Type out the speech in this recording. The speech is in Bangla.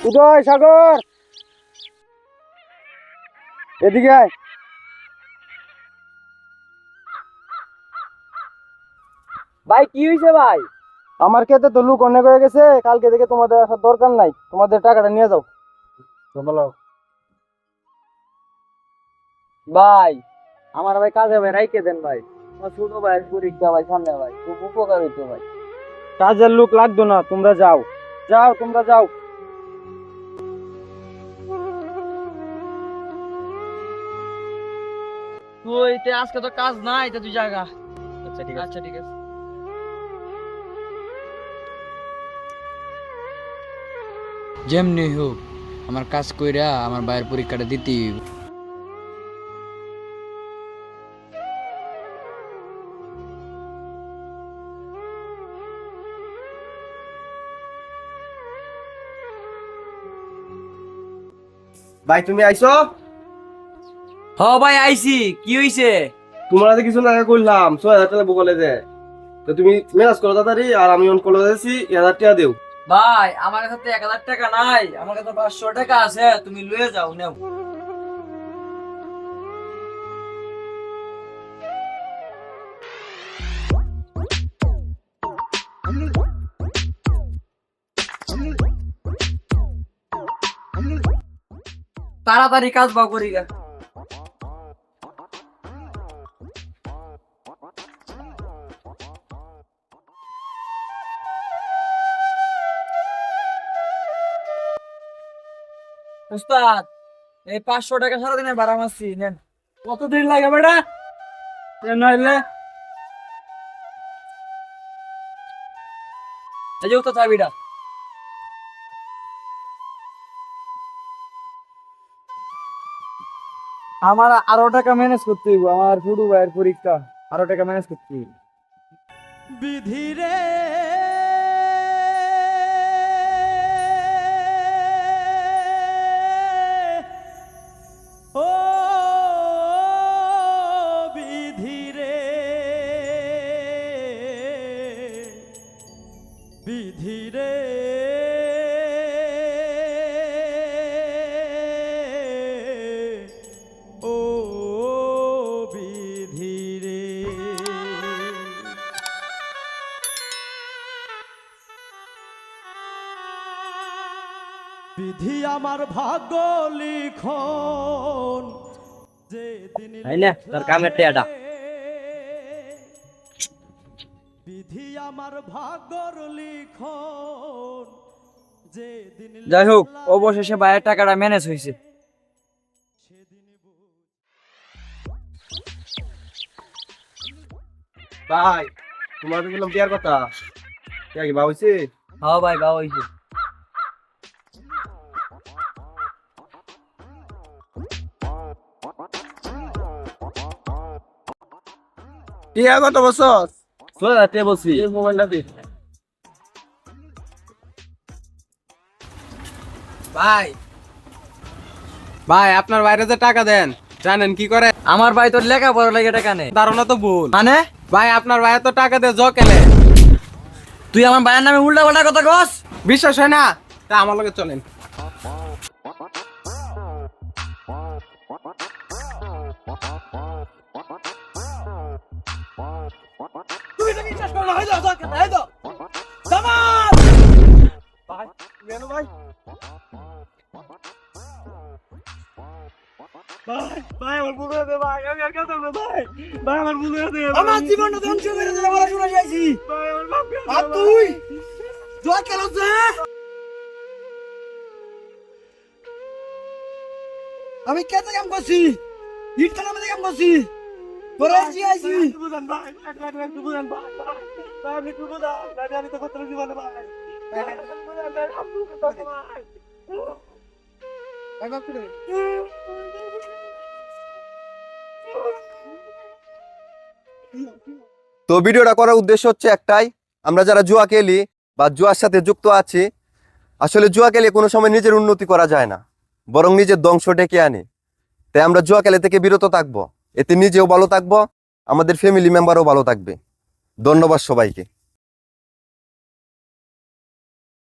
উদয়, সাগর, এদিকে আয়। ভাই কি হয়েছে ভাই? আমার ক্ষেতে তো লোক অনেক হয়ে গেছে, কালকে থেকে তোমাদের আসার দরকার নাই, তোমাদের টাকাটা নিয়ে যাও। বলো। ভাই আমার ভাই কাজে ভাই রাইখে দেন ভাই, আমার ছোট ভাইয়ের পরীক্ষা ভাই সামনে ভাই, খুব উপকার হইতো ভাই। কাজের লোক লাগতো না, তোমরা যাও, যাও তোমরা যাও। তুই আজকে তো কাজ নাই, তুই জায়গা। আচ্ছা ঠিক আছে। আচ্ছা ঠিক আছে। যেমনি হোক আমার কাজ কইরা আমার ভাইয়ের পরীক্ষাটা দিতেই হইব। ভাই তুমি আইছো? হ ভাই আইছি, কি হইছে? তোমার হাতে কিছু না করলাম ৬,০০০ টাকা বলে দে। তো তুমি ম্যানেজ করো তাড়াতাড়ি, আর আমি অন কলে যাচ্ছি ১,০০০ টাকা দেও। ভাই আমার কাছে তো ১,০০০ টাকা নাই, আমার কাছে ৫০০ টাকা আছে, তুমি লয়ে যাও নেও। তাড়াতাড়ি কাজ বাও করি গা। উস্তাদ, এই ৫০০ টাকা সারাদিনে ভাড়া মারছি, নেন। কতদিন লাগে বেটা? নইলে এই যে উস্তাদ চাবিটা। আমার আরো টাকা ম্যানেজ করতে হইব, আমার ছোট ভাইয়ের পরীক্ষা, আরো টাকা ম্যানেজ করতে হইব। বিধি রে ও বিধি রে বিধি রে ও বিধি রে। বিধি আমার ভাগ্য লিখন যে দিন এই নে, তোর কামের টেয়াটা। বিধি আমার ভাগ্যর লিখন যে দিন যাই হোক, অবশেষে ভাইয়ের টাকাটা ম্যানেজ হয়েছে। ভাই তোমার তো বললাম বিয়ার কথা, কি ভাব হইছে? হ্যাঁ ভাই, বাবা হয়েছে। টিয়া কত বছর? ৬,০০০ টাকা বলছি। এই মোবাইলটা দে। ভাই ভাই আপনার বাইরে যে টাকা দেন জানেন কি করে? আমার ভাই তোর লেখাপড়া লাগে টাকা নেই ধারণা তো ভুল। মানে? ভাই আপনার ভাই তো টাকা দিয়ে জ কেনে। তুই আমার ভাইয়ের নামে উল্টা পাল্টা কথা কস? বিশ্বাস হয় না? তা আমার লগে চলেন। তুই তো বিশ্বাস কর না, হয়তো হয়তো সামান ভাই কেন ভাই? ভাই ভাই আমার ভুল হয়ে গেছে ভাই, আমি আর কেন থাকবো ভাই? ভাই আমার ভুল হয়ে গেছে। আমার জীবনটা ধ্বংস করে দিতে বলা শুনে যাইছি। ভাই আমার মাফ করে দাও আর ভাই। তুই জয় কেন যে? আমি কেতে কাম করছি? ইট কাম করছি। তোরা আইছি আইছি। বুঝান ভাই, একটু বুঝান ভাই, ভাই আমি একটু বুঝান, ভাই আমি তো কত জীবনে ভাই। ভাই বুঝান ভাই, আপনি কত ভাই। ভাই মাফ করে দিন। তো ভিডিওটা করার উদ্দেশ্য হচ্ছে একটাই, আমরা যারা জুয়া খেলি বা জুয়ার সাথে যুক্ত আছি, আসলে জুয়া খেলে কোনো সময় নিজের উন্নতি করা যায় না, বরং নিজের ধ্বংস ডেকে আনে। তাই আমরা জুয়া খেলে থেকে বিরত থাকবো, এতে নিজেও ভালো থাকবো, আমাদের ফ্যামিলি মেম্বারও ভালো থাকবে। ধন্যবাদ সবাইকে।